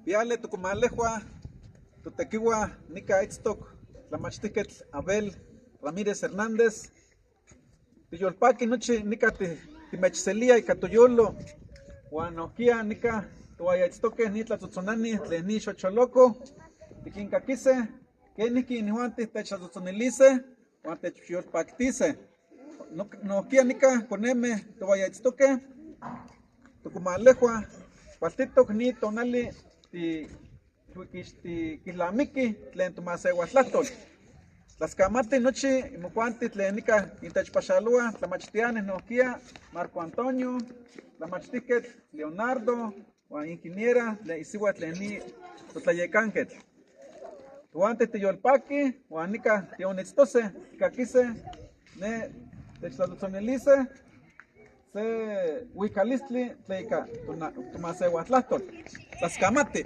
Piale tucumalejua, tutequiwa, nica itztoc, tlamachtiquetl Abel Ramírez Hernández, tiyolpaqui nochi nica timechselia ica toyolo, uan nohquia nica toayaitztoqueh nitlatzotzonani tlen ni xocholoco, tiquincaquise, quenihqui inihuantih techtlatzotzonilise, uan techyolpactise. Nohquia nica conemeh toayaitztoqueh, tocumalejua, cualtitoc ni tonali quilamiqui tlen tomaseuatlahtol. Tlascamati nochi imocuanti tlen nica intechpaxaloa, tlamachtianes nohquia Marco Antonio, tlamachtiquetl Leonardo, uan ingeniera tlen isiua tlen ni totlayecanquetl. Toanteh tiyolpaqui, uan nica tionitztose, ticaquise, ne techtlatzotzonilise, se huicalistli tlen ica tomaseuatlahtol. Tlascamati.